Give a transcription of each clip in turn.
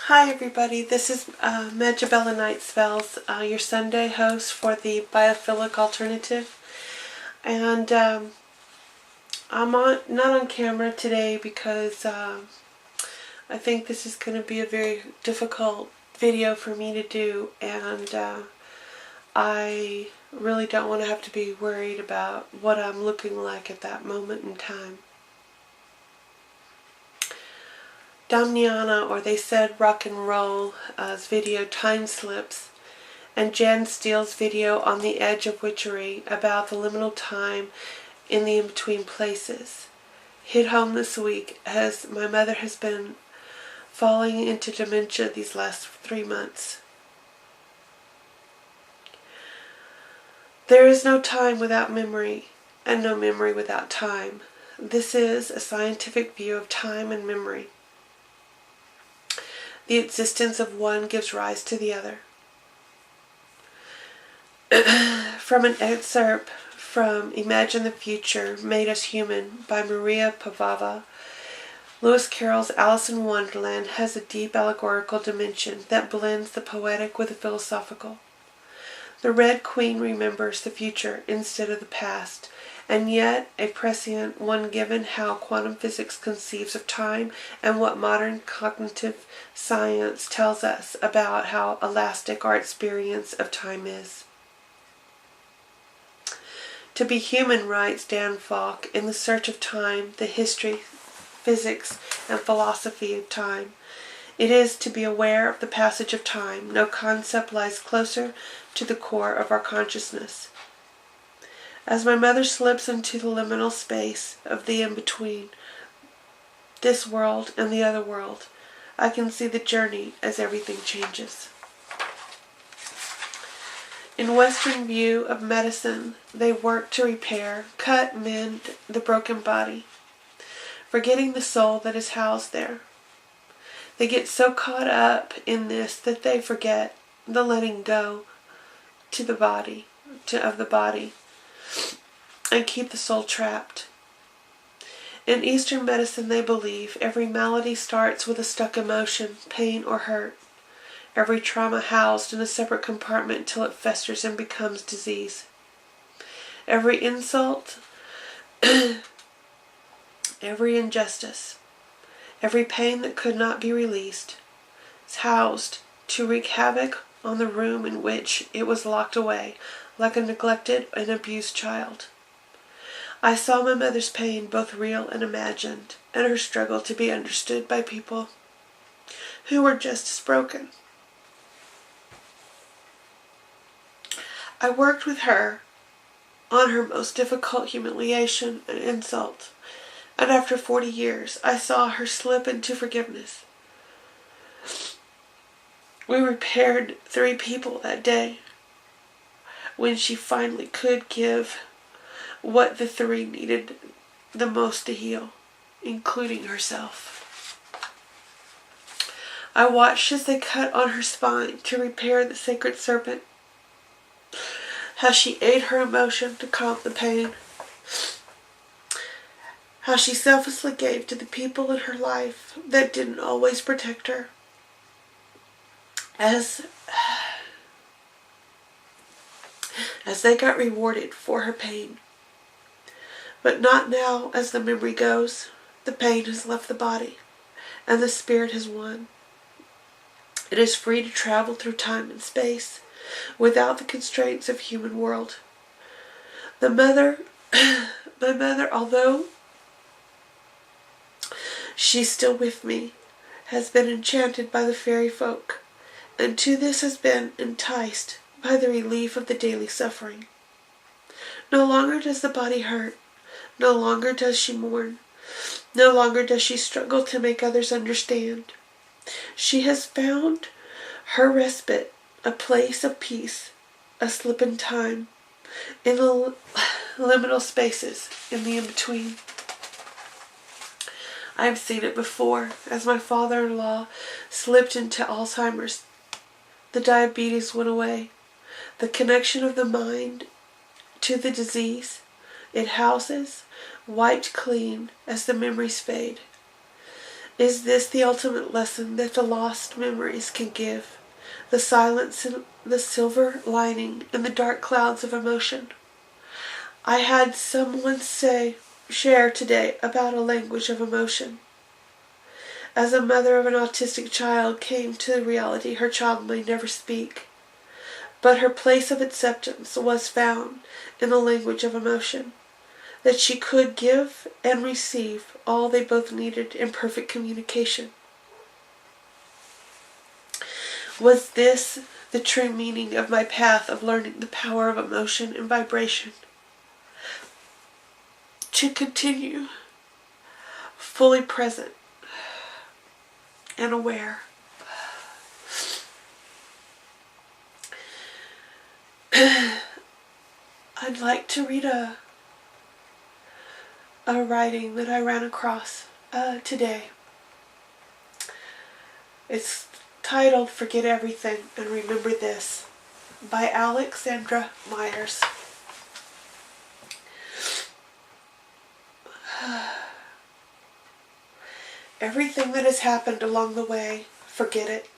Hi everybody, this is Magiabella Nightspells, your Sunday host for the Biophilic alternative. And I'm not on camera today because I think this is going to be a very difficult video for me to do, and I really don't want to have to be worried about what I'm looking like at that moment in time. Damiana, or They Said Rock and Roll's video Time Slips, and Jan Steele's video On the Edge of Witchery about the liminal time in the in-between places hit home this week, as my mother has been falling into dementia these last 3 months. There is no time without memory, and no memory without time. This is a scientific view of time and memory. The existence of one gives rise to the other. From an excerpt from Imagine the Future, Made Us Human by Maria Pavava, Lewis Carroll's Alice in Wonderland has a deep allegorical dimension that blends the poetic with the philosophical. The Red Queen remembers the future instead of the past, and yet a prescient one given how quantum physics conceives of time and what modern cognitive science tells us about how elastic our experience of time is. To be human, writes Dan Falk, in the search of time, the history, physics, and philosophy of time. It is to be aware of the passage of time. No concept lies closer to the core of our consciousness. As my mother slips into the liminal space of the in-between, this world and the other world, I can see the journey as everything changes. In Western view of medicine, they work to repair, cut, mend the broken body, forgetting the soul that is housed there. They get so caught up in this that they forget the letting go to the body, of the body, and keep the soul trapped. In Eastern medicine, they believe every malady starts with a stuck emotion, pain, or hurt. Every trauma housed in a separate compartment till it festers and becomes disease. Every insult, every injustice, every pain that could not be released is housed to wreak havoc on the room in which it was locked away, like a neglected and abused child. I saw my mother's pain, both real and imagined, and her struggle to be understood by people who were just as broken. I worked with her on her most difficult humiliation and insult, and after 40 years, I saw her slip into forgiveness. We repaired 3 people that day, when she finally could give what the 3 needed the most to heal, including herself. I watched as they cut on her spine to repair the sacred serpent, how she ate her emotion to calm the pain, how she selflessly gave to the people in her life that didn't always protect her. As they got rewarded for her pain. But not now, as the memory goes. The pain has left the body, and the spirit has won. It is free to travel through time and space, without the constraints of human world. My mother, although she's still with me, has been enchanted by the fairy folk, and to this has been enticed by the relief of the daily suffering. No longer does the body hurt. No longer does she mourn. No longer does she struggle to make others understand. She has found her respite, a place of peace, a slip in time, in the liminal spaces, in the in-between. I have seen it before, as my father-in-law slipped into Alzheimer's. The diabetes went away. The connection of the mind to the disease it houses, wiped clean as the memories fade. Is this the ultimate lesson that the lost memories can give? The silence and the silver lining in the dark clouds of emotion. I had someone share today about a language of emotion. As a mother of an autistic child came to the reality her child may never speak, but her place of acceptance was found in the language of emotion, that she could give and receive all they both needed in perfect communication. Was this the true meaning of my path of learning the power of emotion and vibration? To continue fully present and aware. I'd like to read a writing that I ran across today. It's titled Forget Everything and Remember This by Alexandra Myers. Everything that has happened along the way, forget it.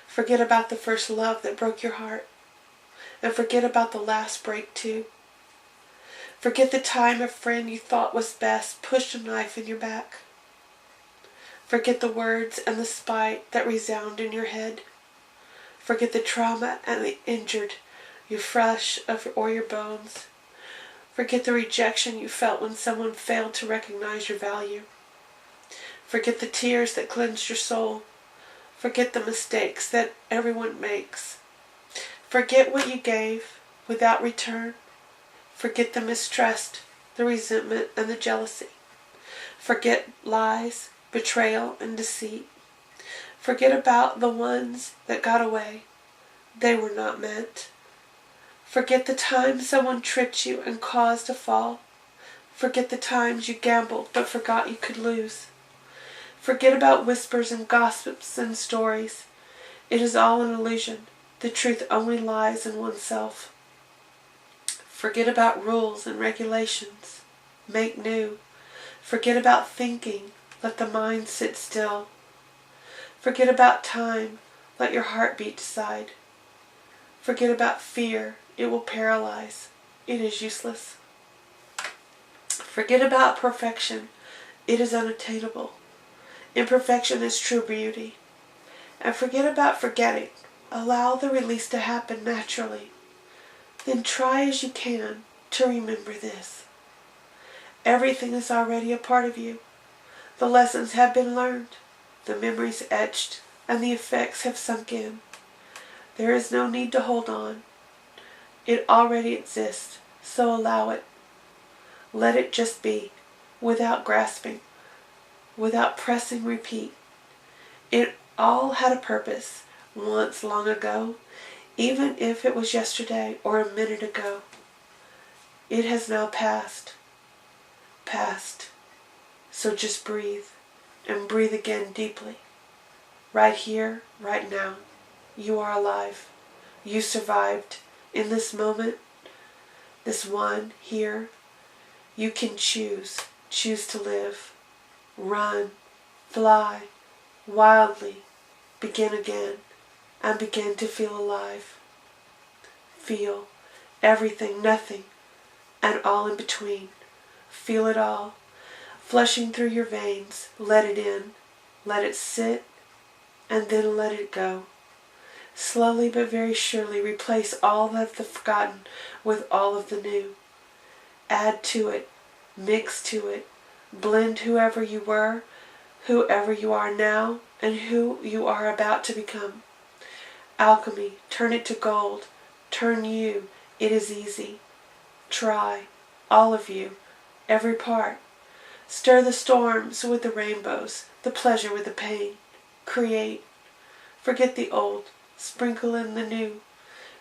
Forget about the first love that broke your heart. And forget about the last break too. Forget the time a friend you thought was best pushed a knife in your back. Forget the words and the spite that resound in your head. Forget the trauma and the injured your flesh or your bones. Forget the rejection you felt when someone failed to recognize your value. Forget the tears that cleansed your soul. Forget the mistakes that everyone makes. Forget what you gave without return. Forget the mistrust, the resentment, and the jealousy. Forget lies, betrayal, and deceit. Forget about the ones that got away. They were not meant. Forget the time someone tricked you and caused a fall. Forget the times you gambled but forgot you could lose. Forget about whispers and gossips and stories. It is all an illusion. The truth only lies in oneself. Forget about rules and regulations. Make new. Forget about thinking. Let the mind sit still. Forget about time. Let your heartbeat decide. Forget about fear. It will paralyze. It is useless. Forget about perfection. It is unattainable. Imperfection is true beauty. And forget about forgetting. Allow the release to happen naturally. Then try as you can to remember this. Everything is already a part of you. The lessons have been learned, the memories etched, and the effects have sunk in. There is no need to hold on. It already exists, so allow it. Let it just be, without grasping, without pressing repeat. It all had a purpose, once long ago, even if it was yesterday or a minute ago. It has now passed. Passed. So just breathe, and breathe again deeply. Right here, right now. You are alive. You survived. In this moment, this one here, you can choose. Choose to live. Run, fly, wildly, begin again, and begin to feel alive. Feel everything, nothing, and all in between. Feel it all, flushing through your veins. Let it in, let it sit, and then let it go. Slowly but very surely replace all of the forgotten with all of the new. Add to it, mix to it, blend whoever you were, whoever you are now, and who you are about to become. Alchemy, turn it to gold. Turn you. It is easy. Try. All of you. Every part. Stir the storms with the rainbows, the pleasure with the pain. Create. Forget the old. Sprinkle in the new.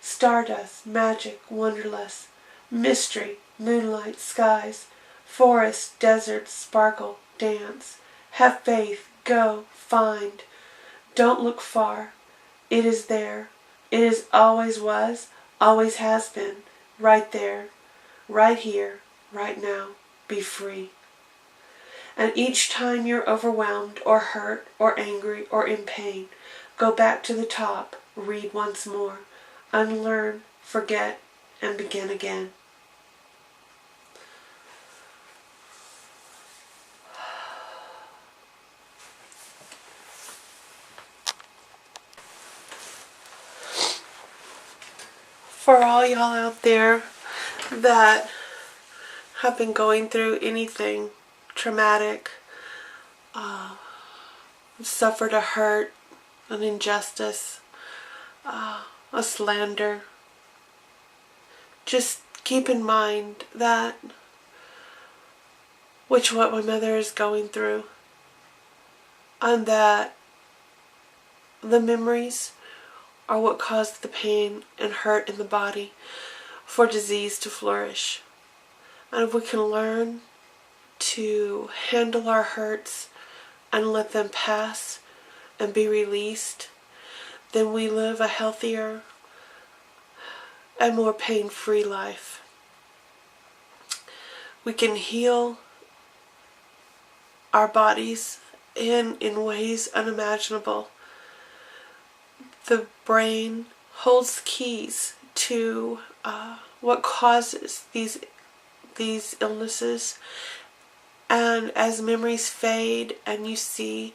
Stardust, magic, wonderlust, mystery, moonlight, skies, forests, deserts, sparkle, dance. Have faith, go, find. Don't look far. It is there. It is always was, always has been. Right there, right here, right now. Be free. And each time you're overwhelmed or hurt or angry or in pain, go back to the top, read once more, unlearn, forget, and begin again. For all y'all out there that have been going through anything traumatic, suffered a hurt, an injustice, a slander, just keep in mind that what my mother is going through, and that the memories are what caused the pain and hurt in the body for disease to flourish. And if we can learn to handle our hurts and let them pass and be released, then we live a healthier and more pain-free life. We can heal our bodies in ways unimaginable. The brain holds keys to what causes these illnesses, and as memories fade and you see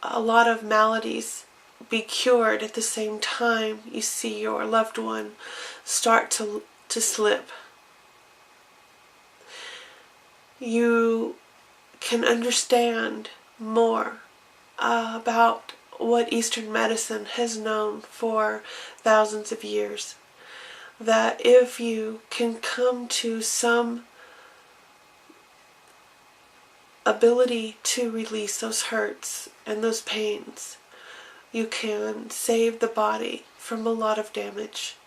a lot of maladies be cured at the same time, you see your loved one start to slip, you can understand more about what Eastern medicine has known for thousands of years. That if you can come to some ability to release those hurts and those pains, you can save the body from a lot of damage.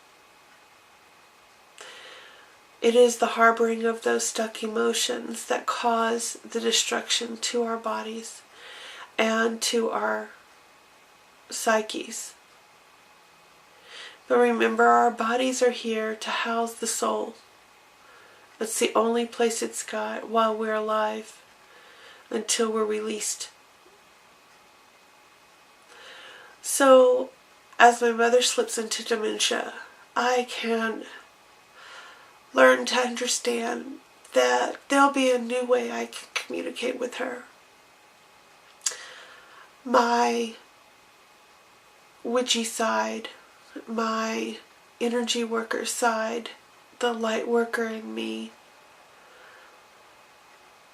It is the harboring of those stuck emotions that cause the destruction to our bodies and to our psyches. But remember, our bodies are here to house the soul. That's the only place it's got while we're alive, until we're released. So, as my mother slips into dementia, I can learn to understand that there'll be a new way I can communicate with her. My witchy side, my energy worker side, the light worker in me.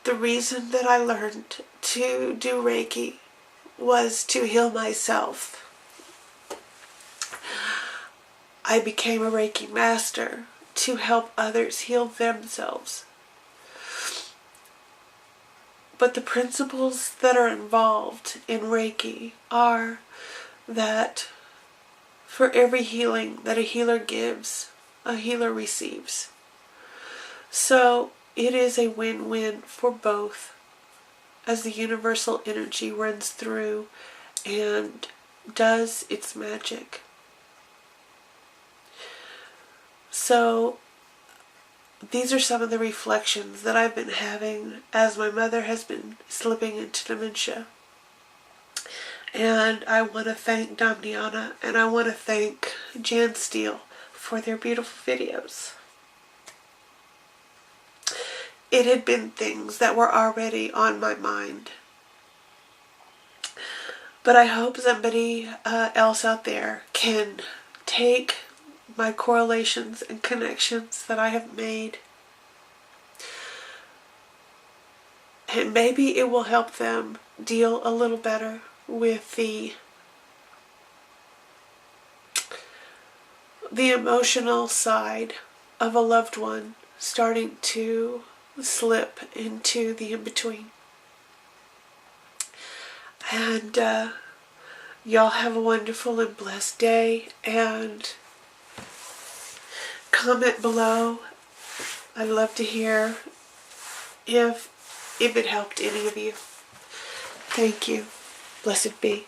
The reason that I learned to do Reiki was to heal myself. I became a Reiki master to help others heal themselves. But the principles that are involved in Reiki are that for every healing that a healer gives, a healer receives. So it is a win-win for both, as the universal energy runs through and does its magic. So these are some of the reflections that I've been having as my mother has been slipping into dementia. And I want to thank Domniana and I want to thank Jan Steele for their beautiful videos. It had been things that were already on my mind. But I hope somebody else out there can take my correlations and connections that I have made, and maybe it will help them deal a little better with the emotional side of a loved one starting to slip into the in-between. And y'all have a wonderful and blessed day, and comment below. I'd love to hear if it helped any of you. Thank you. Blessed be.